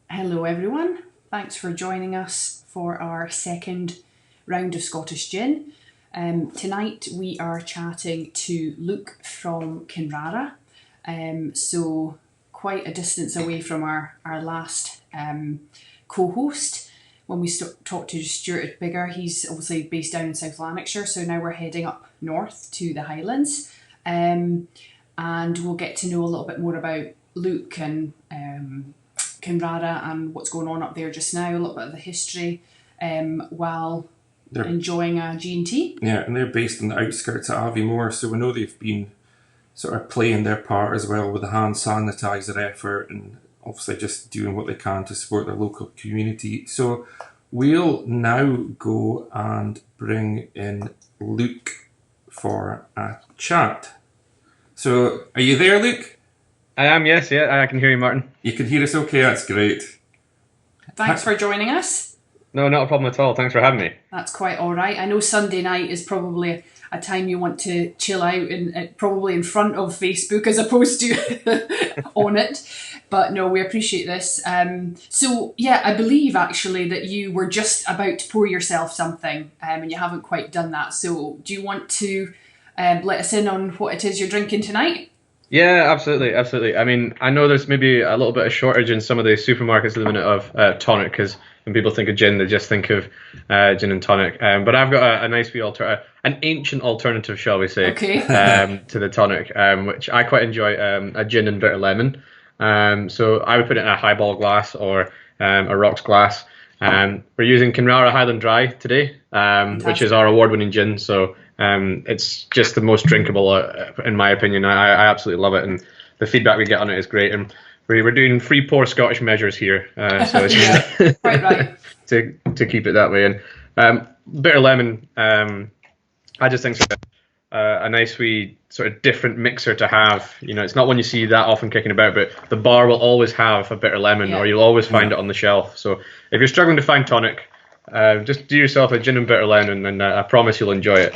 Hello, everyone. Thanks for joining us for our second round of Scottish Gin. Tonight we are chatting to Luke from Kinrara. So quite a distance away from our last co-host. When we talked to Stuart Bigger, he's obviously based down in South Lanarkshire, so now we're heading up north to the Highlands. And we'll get to know a little bit more about Luke and Kinrara and what's going on up there just now, a little bit of the history, while they're enjoying a G&T. Yeah, and they're based on the outskirts of Aviemore, so we know they've been sort of playing their part as well with the hand sanitizer effort and obviously just doing what they can to support their local community. So we'll now go and bring in Luke for a chat. So, are you there, Luke? I am, yes, yeah, I can hear you, Martin. You can hear us okay, that's great. Thanks for joining us. No, not a problem at all, thanks for having me. That's quite alright. I know Sunday night is probably a time you want to chill out and probably in front of Facebook as opposed to on it. But no, we appreciate this. So yeah, I believe actually that you were just about to pour yourself something and you haven't quite done that. So do you want to let us in on what it is you're drinking tonight? Yeah, absolutely. I mean, I know there's maybe a little bit of shortage in some of the supermarkets at the minute of tonic, because when people think of gin, they just think of gin and tonic. But I've got a nice wee an ancient alternative, shall we say, okay. To the tonic, which I quite enjoy, a gin and bitter lemon. So I would put it in a highball glass or a rocks glass. We're using Kinrara Highland Dry today, which is our award-winning gin. So it's just the most drinkable, in my opinion. I absolutely love it, and the feedback we get on it is great. And we're doing free pour Scottish measures here, so it's yeah, quite right to keep it that way. And bitter lemon, I just think it's a nice wee sort of different mixer to have. You know, it's not one you see that often kicking about, but the bar will always have a bitter lemon, or you'll always find it on the shelf. So if you're struggling to find tonic, just do yourself a gin and bitter lemon, and I promise you'll enjoy it.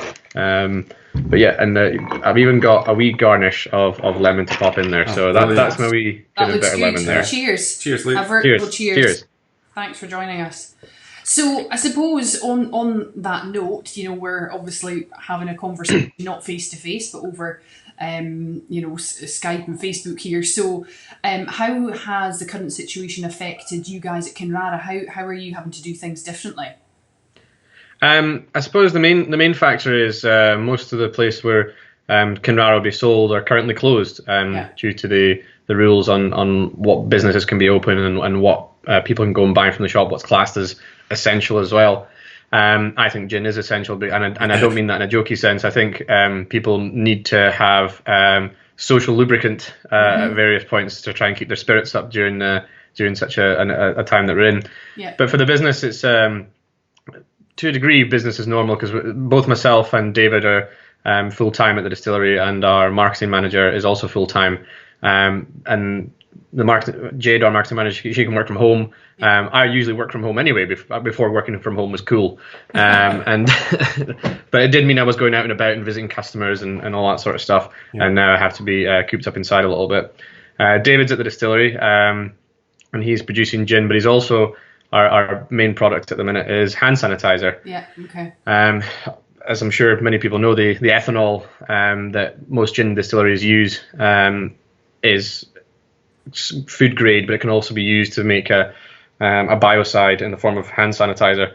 But yeah, and I've even got a wee garnish of lemon to pop in there. So that's my wee gin and bitter lemon there. Cheers. Cheers, Luke. Cheers. Thanks for joining us. So I suppose on that note, you know, we're obviously having a conversation not face to face, but over Skype and Facebook here. So how has the current situation affected you guys at Kinrara? How are you having to do things differently? I suppose the main factor is most of the place where Kinrara will be sold are currently closed due to the rules on what businesses can be open and what people can go and buy from the shop, what's classed as essential as well. I think gin is essential, and I don't mean that in a jokey sense. I think people need to have social lubricant at various points to try and keep their spirits up during such a time that we're in. Yeah. But for the business, it's to a degree business is normal, because both myself and David are full time at the distillery, and our marketing manager is also full time. And Jade, our marketing manager, she can work from home. I usually work from home anyway. Before working from home was cool, but it did mean I was going out and about and visiting customers and all that sort of stuff. Yeah. And now I have to be cooped up inside a little bit. David's at the distillery, and he's producing gin, but he's also our main product at the minute is hand sanitizer. Yeah. Okay. As I'm sure many people know, the ethanol that most gin distilleries use is food grade, but it can also be used to make a biocide in the form of hand sanitizer.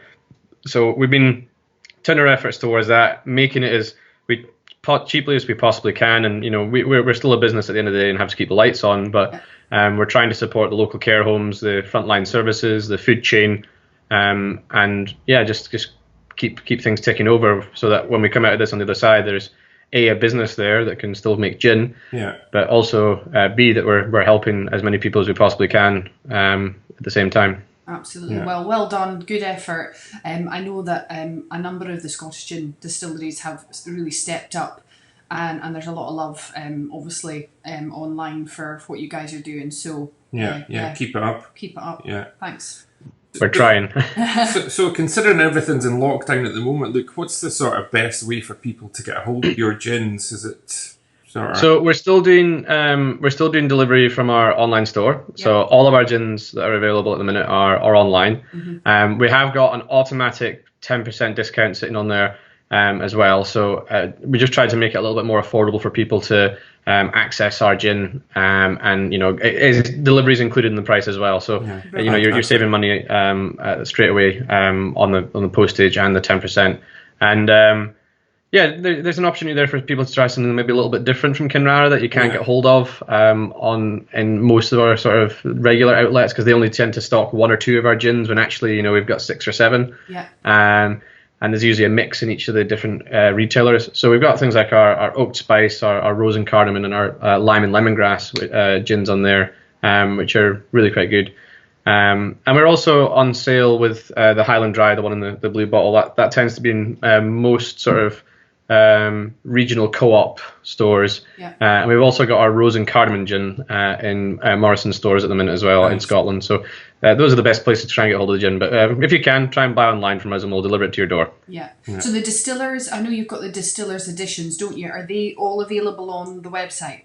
So we've been turning our efforts towards that, making it as cheaply as we possibly can. And you know, we're still a business at the end of the day and have to keep the lights on, but we're trying to support the local care homes, the frontline services, the food chain, and yeah, just keep things ticking over, so that when we come out of this on the other side, there's a business there that can still make gin, but also B, that we're helping as many people as we possibly can at the same time. Absolutely. Yeah. Well done. Good effort. I know that a number of the Scottish gin distilleries have really stepped up, and there's a lot of love, obviously, online for what you guys are doing. So yeah, keep it up. Keep it up. Yeah, thanks. We're trying. so considering everything's in lockdown at the moment, look, what's the sort of best way for people to get a hold of your gins? Is it So we're still doing delivery from our online store. Yep. So all of our gins that are available at the minute are online. Mm-hmm. We have got an automatic 10% discount sitting on there as well. So we just tried to make it a little bit more affordable for people to access our gin, and delivery is included in the price as well. So you're saving money straight away on the postage and the 10%. And there's an opportunity there for people to try something maybe a little bit different from Kinrara that you can't get hold of in most of our sort of regular outlets, because they only tend to stock 1 or 2 of our gins when actually we've got 6 or 7. Yeah. And there's usually a mix in each of the different retailers. So we've got things like our oak spice, our rose and cardamom, and our lime and lemongrass gins on there, which are really quite good. And we're also on sale with the Highland Dry, the one in the blue bottle. That tends to be in most sort of regional co-op stores. Yeah. And we've also got our rose and cardamom gin in Morrison stores at the minute as well. Nice. In Scotland. So those are the best places to try and get hold of the gin. But if you can, try and buy online from us and we'll deliver it to your door. Yeah. So the distillers, I know you've got the distillers editions, don't you? Are they all available on the website?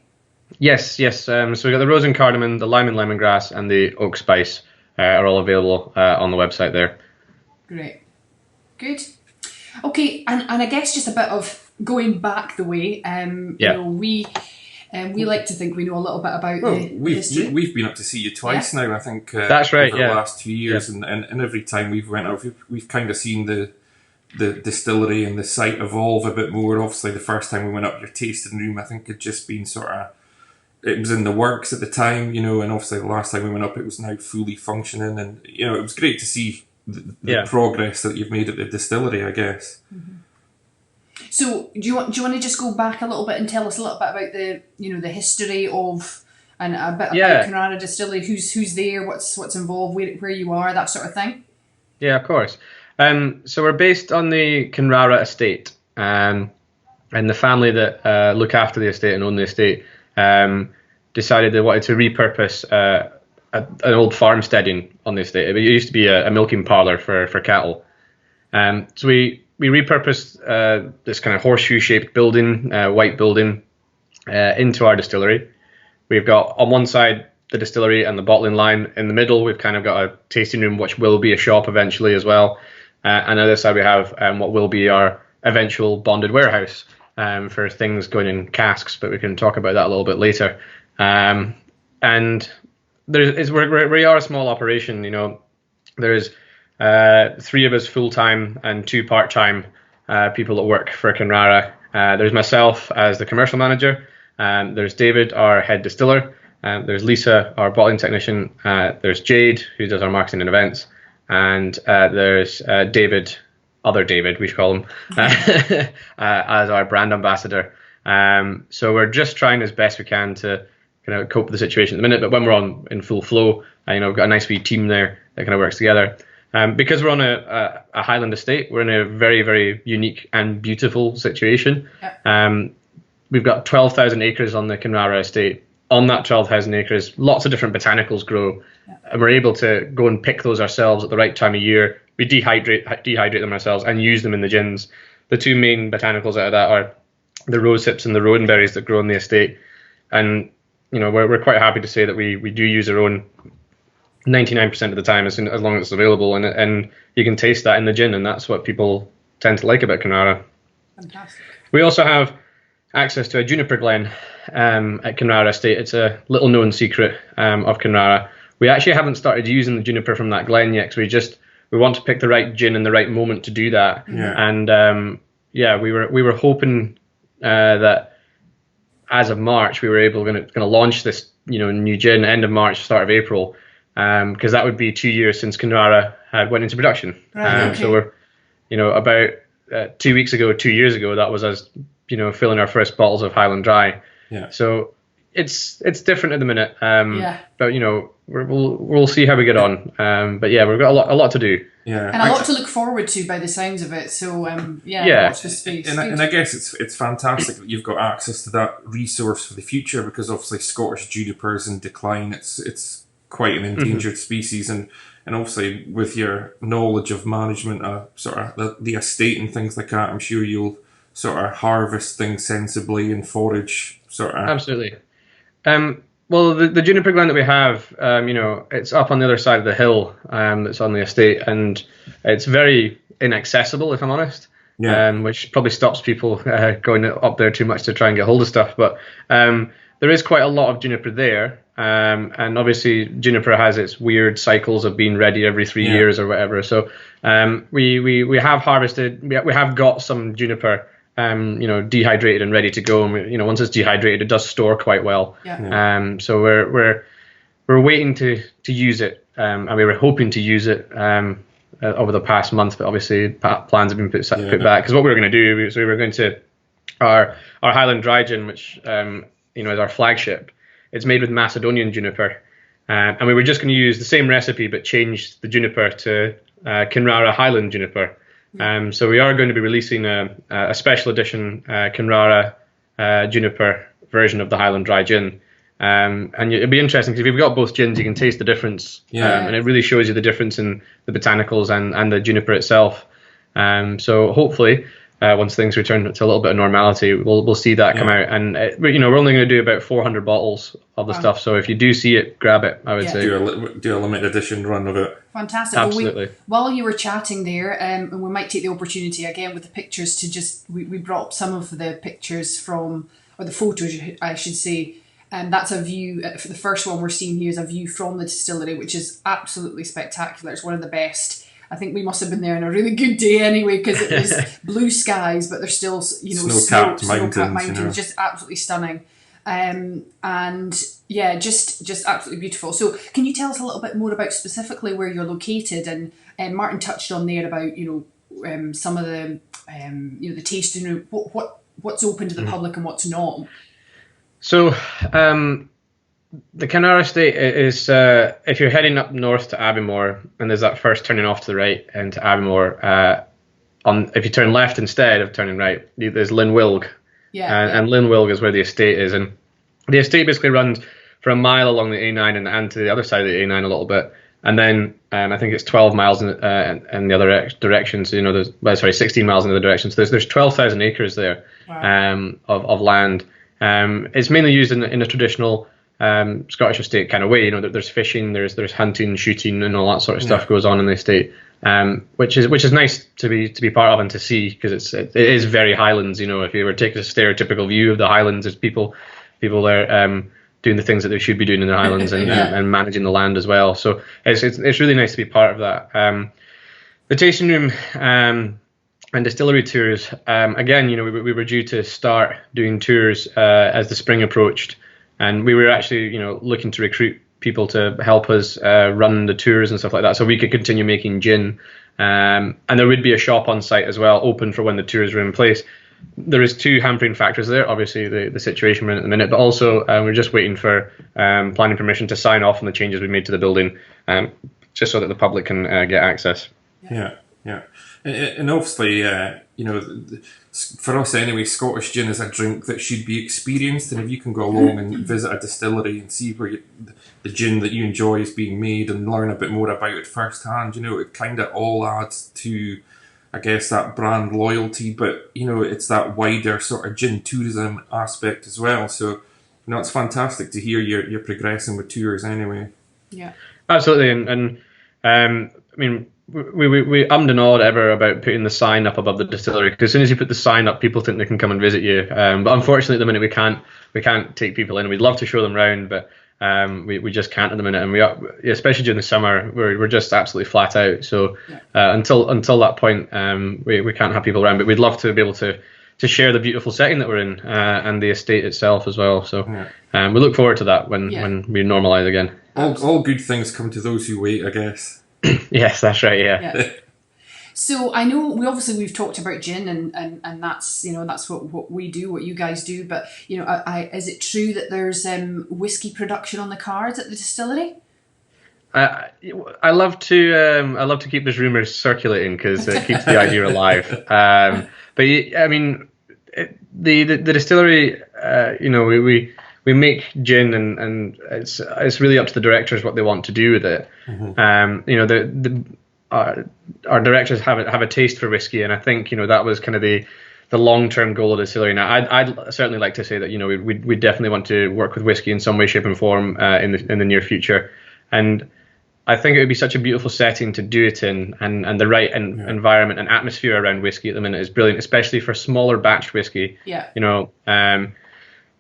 Yes. So we've got the rose and cardamom, the lime and lemongrass, and the oak spice are all available on the website there. Great. Good. Okay, and I guess just a bit of going back the way, we like to think we know a little bit about the history. We've been up to see you twice now, I think. That's right, over the last 2 years, and every time we've went out, we've kind of seen the distillery and the site evolve a bit more. Obviously, the first time we went up, your tasting room, I think, had just been it was in the works at the time, and obviously the last time we went up, it was now fully functioning, and it was great to see the progress that you've made at the distillery, I guess. Mm-hmm. So do you want to just go back a little bit and tell us a little bit about the history of, and a bit about Kinrara Distillery, who's there, what's involved, where you are, that sort of thing? Yeah, of course. So we're based on the Kinrara estate, and the family that look after the estate and own the estate decided they wanted to repurpose an old farmsteading on the estate. It used to be a milking parlour for cattle. So we repurposed this kind of horseshoe-shaped building, white building, into our distillery. We've got on one side the distillery and the bottling line. In the middle, we've kind of got a tasting room, which will be a shop eventually as well. And on the other side, we have what will be our eventual bonded warehouse for things going in casks, but we can talk about that a little bit later. And we are a small operation. There's 3 of us full-time and 2 part-time people that work for Kinrara. There's myself as the commercial manager. There's David, our head distiller. There's Lisa, our bottling technician. There's Jade, who does our marketing and events. And there's David, other David, we should call him, as our brand ambassador. So we're just trying as best we can to kind of cope with the situation at the minute. But when we're in full flow, we've got a nice wee team there that kind of works together. Because we're on a Highland estate, we're in a very, very unique and beautiful situation. Yep. We've got 12,000 acres on the Kinrara estate. On that 12,000 acres, lots of different botanicals grow. Yep. And we're able to go and pick those ourselves at the right time of year. We dehydrate them ourselves and use them in the gins. The 2 main botanicals out of that are the rose hips and the rowan berries that grow on the estate. And we're quite happy to say that we do use our own 99% of the time, as long as it's available, and you can taste that in the gin, and that's what people tend to like about Kinrara. Fantastic. We also have access to a juniper glen at Kinrara estate. It's a little known secret of Kinrara. We actually haven't started using the juniper from that glen yet, because we want to pick the right gin in the right moment to do that. Yeah. And we were hoping that as of March we were going to launch this new gin end of March, start of April, because that would be 2 years since Kinrara had went into production. Right, okay. So we're about 2 weeks ago, 2 years ago, that was us filling our first bottles of Highland Dry. Yeah. So it's different at the minute. But we'll see how we get on. But yeah, we've got a lot to do. Yeah. And a lot to look forward to by the sounds of it. So watch this space. And I guess it's fantastic that you've got access to that resource for the future, because obviously Scottish juniper is in decline. It's quite an endangered species, and obviously with your knowledge of management, sort of the estate and things like that, I'm sure you'll sort of harvest things sensibly and forage sort of. Absolutely. Well, the juniper glen that we have, it's up on the other side of the hill that's on the estate, and it's very inaccessible, if I'm honest. Yeah. Which probably stops people going up there too much to try and get hold of stuff. But there is quite a lot of juniper there, and obviously juniper has its weird cycles of being ready every 3 years or whatever. So we have harvested, we have got some juniper, dehydrated and ready to go. And once it's dehydrated, it does store quite well. Yeah. So we're waiting to use it, and we were hoping to use it over the past month, but obviously plans have been put back, because what we were going to do is we were going to our Highland Dry Gin, which is our flagship. It's made with Macedonian juniper, and we were just going to use the same recipe but change the juniper to Kinrara Highland juniper. So we are going to be releasing a special edition Kinrara juniper version of the Highland Dry Gin. And it'd be interesting because if you've got both gins, you can taste the difference, and it really shows you the difference in the botanicals and the juniper itself. So hopefully, once things return to a little bit of normality, we'll see that come out. And we're only going to do about 400 bottles of the stuff. So if you do see it, grab it. I would say do a limited edition run of it. Fantastic. Absolutely. Well, while you were chatting there, and we might take the opportunity again with the pictures to we brought up some of the pictures or the photos, I should say. And that's a view, for the first one we're seeing here is a view from the distillery, which is absolutely spectacular. It's one of the best. I think we must have been there on a really good day anyway, because it was blue skies, but there's still, snow-capped mountains, just absolutely stunning. And yeah, just absolutely beautiful. So can you tell us a little bit more about specifically where you're located? And Martin touched on there about, some of the, the tasting room, what's open to the public and what's not. So the Kinrara estate is, if you're heading up north to Aviemore, and there's that first turning off to the right into Aviemore, if you turn left instead of turning right, there's Linwilg. And Linwilg is where the estate is. And the estate basically runs for a mile along the A9 and to the other side of the A9 a little bit. And then I think it's 12 miles in the other direction. So, there's 16 miles in the other direction. So there's 12,000 acres there. Wow. Of land. It's mainly used in a traditional Scottish estate kind of way. There's fishing, there's hunting, shooting, and all that sort of stuff goes on in the estate, which is nice to be part of and to see, because it is very Highlands. If you were to take a stereotypical view of the Highlands, there's people there doing the things that they should be doing in the Highlands and managing the land as well. So it's really nice to be part of that. The tasting room and distillery tours, again, we were due to start doing tours as the spring approached, and we were actually, looking to recruit people to help us run the tours and stuff like that, so we could continue making gin. And there would be a shop on site as well, open for when the tours were in place. There is two hampering factors there, obviously the situation we're in at the minute, but also we're just waiting for planning permission to sign off on the changes we made to the building, just so that the public can get access. Yeah. And obviously, for us anyway, Scottish gin is a drink that should be experienced. And if you can go along and visit a distillery and see where the gin that you enjoy is being made and learn a bit more about it firsthand, it kind of all adds to, I guess, that brand loyalty. But, it's that wider sort of gin tourism aspect as well. So, it's fantastic to hear you're progressing with tours anyway. Yeah, absolutely. And I mean, we ummed and awed ever about putting the sign up above the distillery, because as soon as you put the sign up, people think they can come and visit you. But unfortunately, at the minute, we can't take people in. We'd love to show them around, but we just can't at the minute. And we are, especially during the summer, we're just absolutely flat out. So until that point, we can't have people around. But we'd love to be able to share the beautiful setting that we're in, and the estate itself as well. So we look forward to that when we normalise again. All good things come to those who wait, I guess. Yes, that's right. Yeah. So I know we've talked about gin and that's that's what we do, what you guys do. But is it true that there's whiskey production on the cards at the distillery? I love to keep those rumours circulating, because it keeps the idea alive. But I mean, the distillery, we make gin, and it's really up to the directors what they want to do with it. Mm-hmm. Our directors have a taste for whiskey, and I think that was kind of the the long-term goal of the distillery. Now, I'd certainly like to say that, you know, we definitely want to work with whiskey in some way, shape, and form in the near future, and I think it would be such a beautiful setting to do it in, and the right environment and atmosphere around whiskey at the minute is brilliant, especially for smaller batch whiskey. Yeah. You know,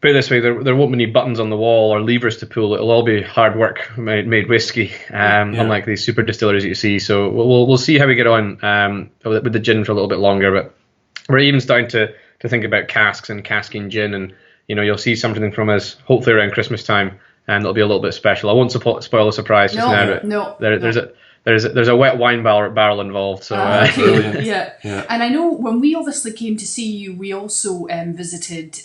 put it this way, there won't be any buttons on the wall or levers to pull. It'll all be hard work made whiskey, unlike these super distilleries that you see. So we'll see how we get on with the gin for a little bit longer, but we're even starting to think about casks and casking gin, and you know, you'll see something from us hopefully around Christmas time, and it'll be a little bit special. I won't spoil the surprise just now, but there's a wet wine barrel involved. So yeah. And I know when we obviously came to see you, we also visited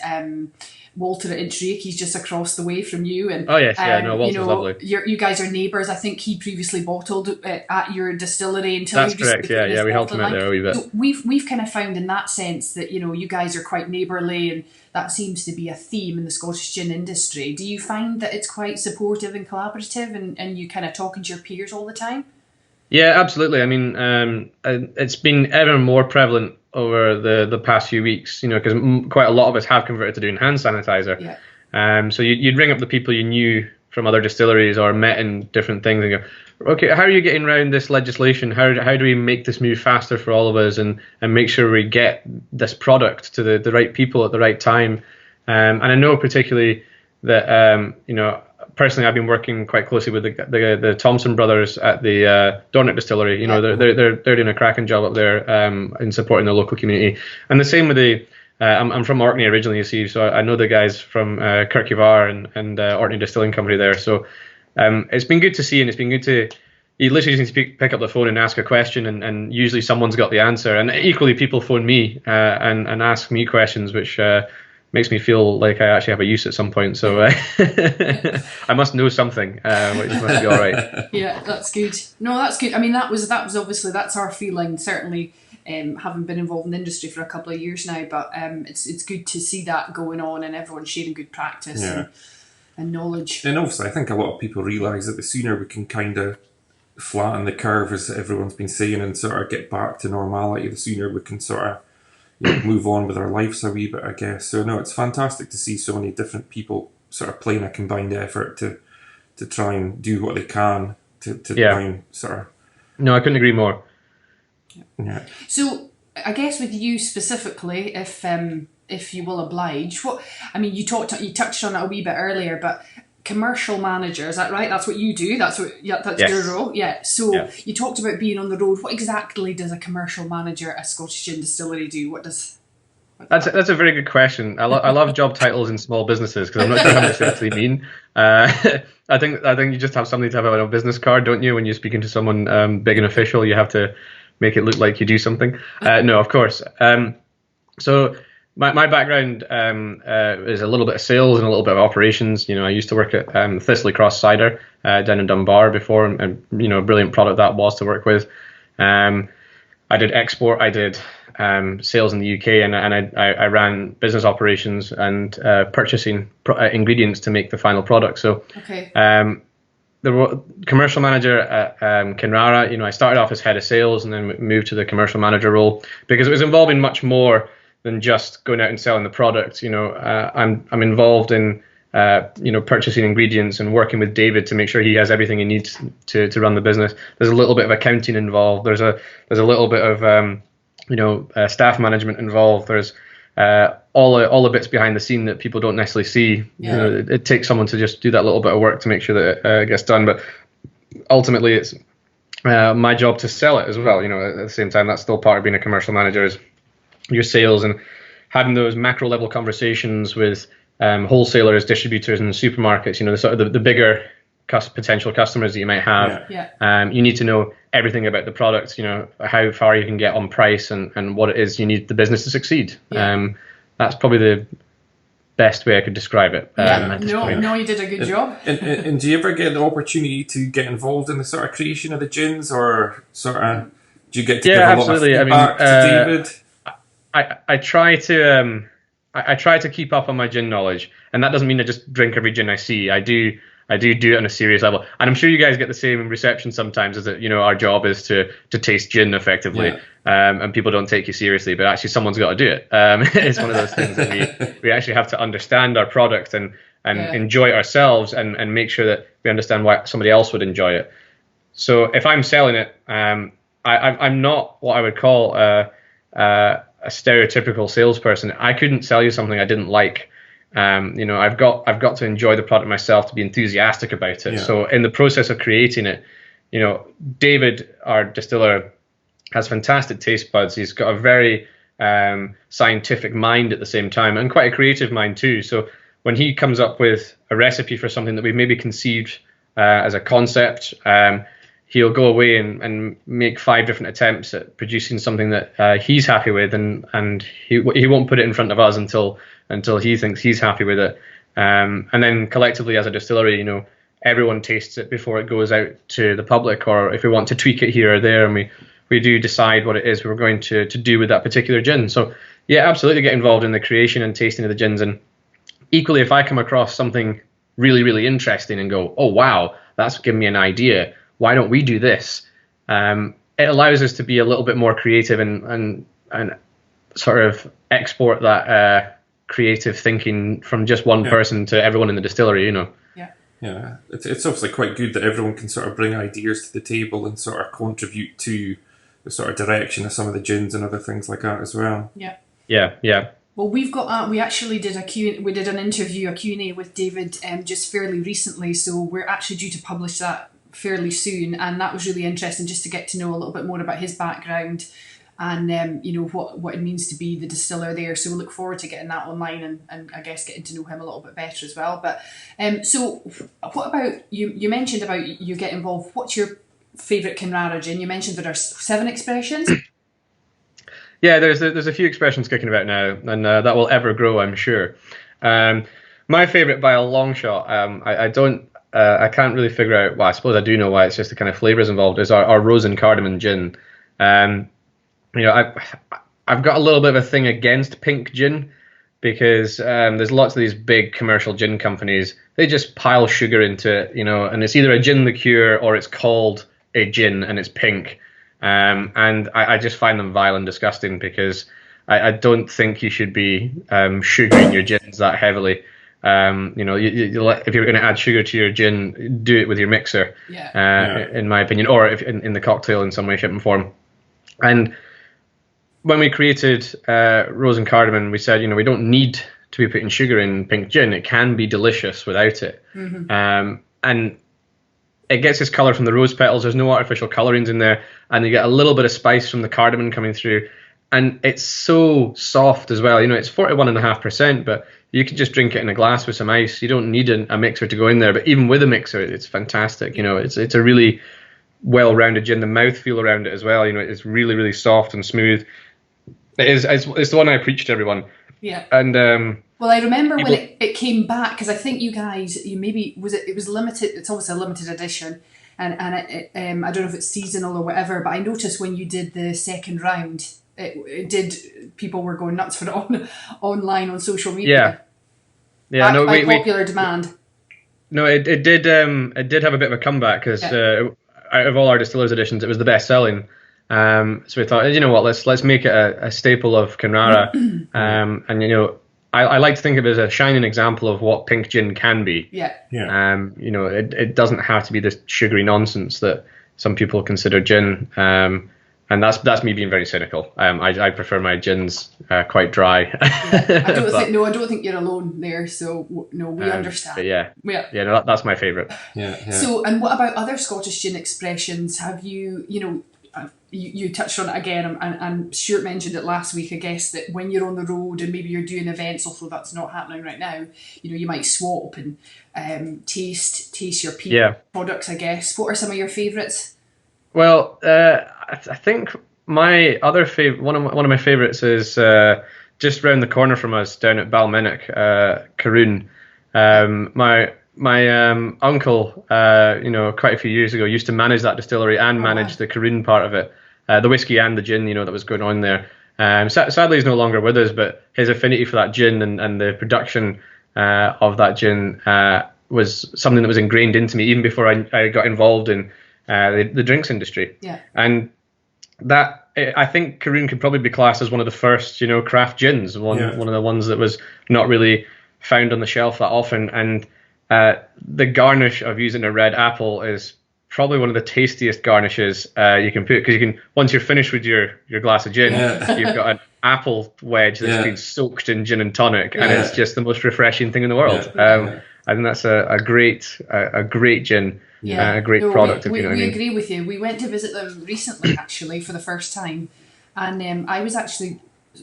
Walter at Inchreek. He's just across the way from you, and Walter's lovely. You guys are neighbours. I think he previously bottled at your distillery until that's correct. Yeah, we helped him out there a wee bit. So we've kind of found in that sense that, you know, you guys are quite neighbourly, and that seems to be a theme in the Scottish gin industry. Do you find that it's quite supportive and collaborative, and you kind of talking to your peers all the time? Yeah, absolutely. I mean, it's been ever more prevalent over the past few weeks, you know, because quite a lot of us have converted to doing hand sanitizer. Yeah. So you'd ring up the people you knew from other distilleries or met in different things and go, okay, how are you getting around this legislation? How do we make this move faster for all of us and make sure we get this product to the right people at the right time? And I know particularly that, you know, personally, I've been working quite closely with the Thompson brothers at the Tonic Distillery. You know, they're doing a cracking job up there in supporting the local community. And the same with the I'm from Orkney originally, you see, so I know the guys from Kirkjuvar and Orkney Distilling Company there. So it's been good to see, and it's been good to. You literally just need to pick up the phone and ask a question, and usually someone's got the answer. And equally, people phone me and ask me questions, which makes me feel like I actually have a use at some point. So I must know something, which must be all right. Yeah, that's good. No, that's good. I mean, that was obviously, that's our feeling, certainly, having been involved in the industry for a couple of years now. But it's good to see that going on and everyone sharing good practice and knowledge. And also, I think a lot of people realise that the sooner we can kind of flatten the curve, as everyone's been saying, and sort of get back to normality, the sooner we can sort of move on with our lives a wee bit, I guess. So no, it's fantastic to see so many different people sort of playing a combined effort to try and do what they can to try and sort of... No, I couldn't agree more. Yeah. So I guess with you specifically, if you will oblige, you touched on it a wee bit earlier, but commercial manager, is that right? That's what you do. That's your role. Yeah. So you talked about being on the road. What exactly does a commercial manager at a Scottish gin distillery do? That's a very good question. I love job titles in small businesses because I'm not sure how much they actually mean. I think you just have something to have on a business card, don't you? When you're speaking to someone big and official, you have to make it look like you do something. No, of course. So my background is a little bit of sales and a little bit of operations. You know, I used to work at Thistley Cross Cider down in Dunbar before, and you know, a brilliant product that was to work with. I did export, I did sales in the UK, and I ran business operations and purchasing ingredients to make the final product. So the commercial manager at Kinrara, you know, I started off as head of sales and then moved to the commercial manager role because it was involving much more than just going out and selling the product. You know, I'm involved in purchasing ingredients and working with David to make sure he has everything he needs to run the business. There's a little bit of accounting involved. There's a little bit of staff management involved. There's all the bits behind the scene that people don't necessarily see. Yeah. You know, it takes someone to just do that little bit of work to make sure that it gets done. But ultimately, it's my job to sell it as well. You know, at the same time, that's still part of being a commercial manager, is your sales and having those macro level conversations with wholesalers, distributors, and supermarkets. You know, the sort of the bigger potential customers that you might have. You need to know everything about the product. You know, how far you can get on price and what it is you need the business to succeed. That's probably the best way I could describe it. No, you did a good job. And do you ever get the opportunity to get involved in the sort of creation of the gins, or sort of do you get to give a lot of feedback to David? I try to keep up on my gin knowledge, and that doesn't mean I just drink every gin I see. I do it on a serious level, and I'm sure you guys get the same reception sometimes. Is that, you know, our job is to taste gin effectively. and people don't take you seriously, but actually someone's got to do it. It's one of those things that we actually have to understand our product and enjoy it ourselves, and make sure that we understand why somebody else would enjoy it. So if I'm selling it, I'm not what I would call a stereotypical salesperson. I couldn't sell you something I didn't like. I've got to enjoy the product myself, to be enthusiastic about it. Yeah. So in the process of creating it, David, our distiller, has fantastic taste buds. He's got a very scientific mind at the same time, and quite a creative mind too. So when he comes up with a recipe for something that we've maybe conceived as a concept, he'll go away and make 5 different attempts at producing something that he's happy with, and he won't put it in front of us until he thinks he's happy with it. And then collectively as a distillery, everyone tastes it before it goes out to the public, or if we want to tweak it here or there, and we do decide what it is we're going to do with that particular gin. So yeah, absolutely get involved in the creation and tasting of the gins. And equally, if I come across something really, really interesting and go, oh wow, that's given me an idea, why don't we do this? It allows us to be a little bit more creative and sort of export that creative thinking from just one person to everyone in the distillery, Yeah, it's obviously quite good that everyone can sort of bring ideas to the table and sort of contribute to the sort of direction of some of the gins and other things like that as well. Yeah. Well, we've got we actually did a Q&A with David just fairly recently, so we're actually due to publish that fairly soon, and that was really interesting just to get to know a little bit more about his background and what it means to be the distiller there. So we look forward to getting that online and I guess getting to know him a little bit better as well. But so what about you mentioned about you get involved. What's your favourite Kinrara gin? You mentioned there are 7 expressions. Yeah, there's a few expressions kicking about now, and that will ever grow, I'm sure. My favourite by a long shot, I can't really figure out. Well, I suppose I do know why. It's just the kind of flavours involved. Is our rose and cardamom gin. I've got a little bit of a thing against pink gin because there's lots of these big commercial gin companies. They just pile sugar into it, and it's either a gin liqueur or it's called a gin and it's pink. And I just find them vile and disgusting because I don't think you should be sugaring your gins that heavily. If you're going to add sugar to your gin, do it with your mixer, in my opinion, or if in the cocktail in some way, shape and form. And when we created Rose and Cardamom, we said, we don't need to be putting sugar in pink gin. It can be delicious without it. Mm-hmm. And it gets its colour from the rose petals. There's no artificial colourings in there. And you get a little bit of spice from the cardamom coming through. And it's so soft as well. It's 41.5%, but you can just drink it in a glass with some ice. You don't need a mixer to go in there. But even with a mixer, it's fantastic. It's a really well-rounded gin. The mouthfeel around it as well. It's really, really soft and smooth. It's the one I preach to everyone. Yeah. And well, I remember when it came back, because I think you guys, it was limited. It's obviously a limited edition, and I don't know if it's seasonal or whatever. But I noticed when you did the second round, people were going nuts for it online on social media. Yeah. By popular demand. No, it did have a bit of a comeback because out of all our distillers editions, it was the best selling. So we thought, let's make it a staple of Kinrara. And I like to think of it as a shining example of what pink gin can be. Yeah. It doesn't have to be this sugary nonsense that some people consider gin. And that's me being very cynical. I prefer my gins quite dry. I don't think you're alone there. So no, we understand. But that's my favourite. Yeah. So, and what about other Scottish gin expressions? Have you, you touched on it again, and Stuart mentioned it last week, I guess, that when you're on the road and maybe you're doing events, although that's not happening right now, you might swap and taste your products, I guess. What are some of your favourites? Well, I think my other one of my favourites is just round the corner from us down at Balmenic, Caroon. My uncle, quite a few years ago, used to manage that distillery and manage the Caroon part of it, the whiskey and the gin, that was going on there. Sadly, he's no longer with us, but his affinity for that gin and the production of that gin was something that was ingrained into me even before I got involved in the drinks industry. Yeah. And that I think Karoon could probably be classed as one of the first, craft gins. One of the ones that was not really found on the shelf that often. And the garnish of using a red apple is probably one of the tastiest garnishes you can put, because once you're finished with your glass of gin, you've got an apple wedge that's been soaked in gin and tonic, and it's just the most refreshing thing in the world. I think that's a great gin. A great product. We agree with you. We went to visit them recently, actually, for the first time, and I was actually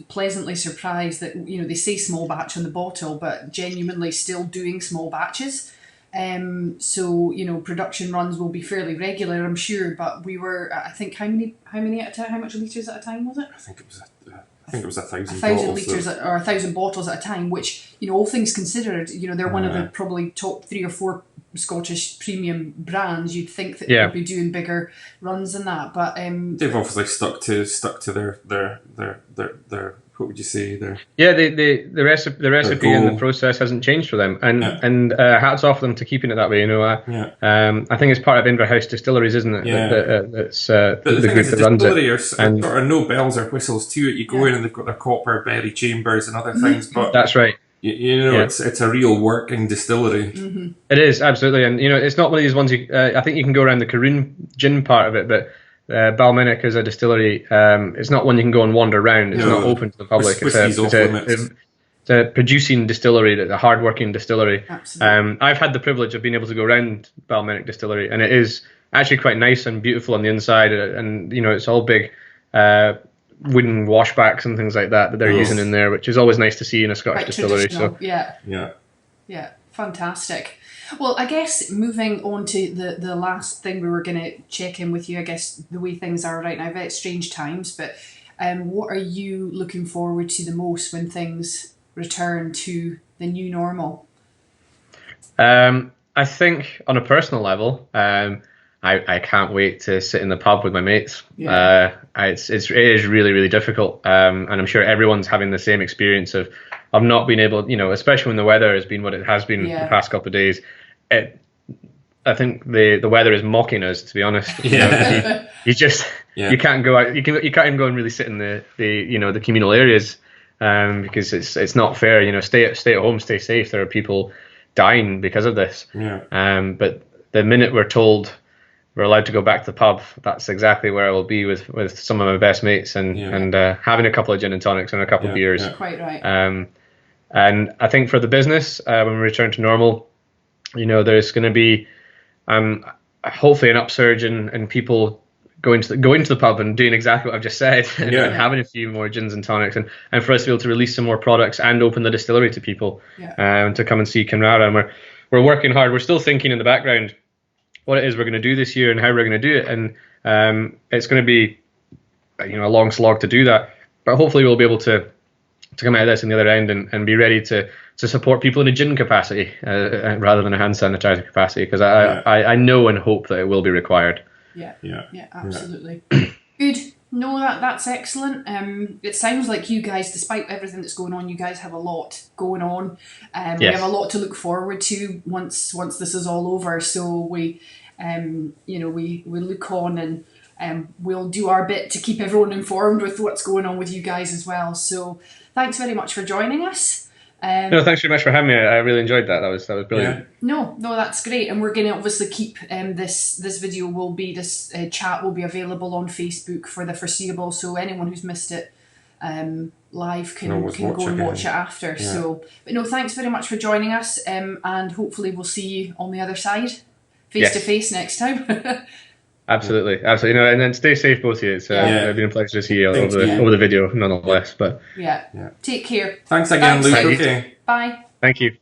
pleasantly surprised that they say small batch on the bottle, but genuinely still doing small batches. So production runs will be fairly regular, I'm sure. But we were, I think, how many at a time? How much litres at a time was it? I think it was 1,000 litres or 1,000 bottles at a time. Which all things considered, they're one of the probably top 3 or 4 Scottish premium brands. You'd think that they'd be doing bigger runs than that, but they've obviously stuck to their what would you say, the recipe and the process hasn't changed for them, and hats off them to keeping it that way. I think it's part of Edinburgh House Distilleries, isn't it? That's but the thing is, the distillery are sort of no bells or whistles to it. You go in and they've got their copper berry chambers and other things, but that's right. It's a real working distillery. Mm-hmm. It is, absolutely, and it's not one of these ones. I think you can go around the Karoon gin part of it, but Balminic as a distillery, it's not one you can go and wander around. It's not open to the public. It's a producing distillery, a hard-working distillery. Absolutely. I've had the privilege of being able to go around Balminic Distillery, and it is actually quite nice and beautiful on the inside, and it's all big wooden washbacks and things like that they're using in there, which is always nice to see in a Scottish distillery. So yeah, fantastic. Well, I guess moving on to the last thing we were going to check in with you, I guess the way things are right now, very strange times, but what are you looking forward to the most when things return to the new normal? I think on a personal level, I can't wait to sit in the pub with my mates. It is really, really difficult, and I'm sure everyone's having the same experience of not being able, especially when the weather has been what it has been the past couple of days. I think the weather is mocking us, to be honest. You just you can't go out. You can't even go and really sit in the communal areas because it's not fair. Stay at home, stay safe. There are people dying because of this. But the minute we're told we're allowed to go back to the pub, that's exactly where I will be with some of my best mates and having a couple of gin and tonics and a couple of beers. Quite right. And I think for the business, when we return to normal, there's going to be hopefully an upsurge in people going to the pub and doing exactly what I've just said and having a few more gins and tonics and for us to be able to release some more products and open the distillery to people to come and see Kinrara. And we're working hard. We're still thinking in the background what it is we're going to do this year and how we're going to do it, and it's going to be a long slog to do that, but hopefully we'll be able to come out of this on the other end and be ready to support people in a gin capacity rather than a hand sanitizer capacity, because I know and hope that it will be required. Yeah, absolutely. Good. No, that's excellent. It sounds like you guys, despite everything that's going on, you guys have a lot going on. We have a lot to look forward to once this is all over. So we look on and we'll do our bit to keep everyone informed with what's going on with you guys as well. So thanks very much for joining us. No, thanks very much for having me. I really enjoyed that. That was brilliant. No, that's great. And we're going to obviously keep this video chat will be available on Facebook for the foreseeable. So anyone who's missed it live can go and watch it after. Yeah. So, but no, thanks very much for joining us. And hopefully we'll see you on the other side, face to face next time. Absolutely. And then stay safe, both of you. It's been a pleasure to see you over the video, nonetheless. But take care. Thanks again, Luke. Okay. Bye. Thank you.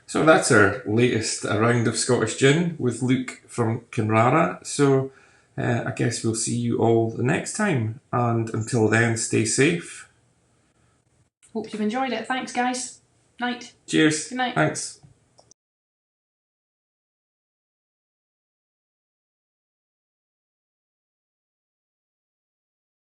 So that's our latest round of Scottish gin with Luke from Kinrara. So I guess we'll see you all the next time. And until then, stay safe. Hope you've enjoyed it. Thanks, guys. Night. Cheers. Good night. Thanks.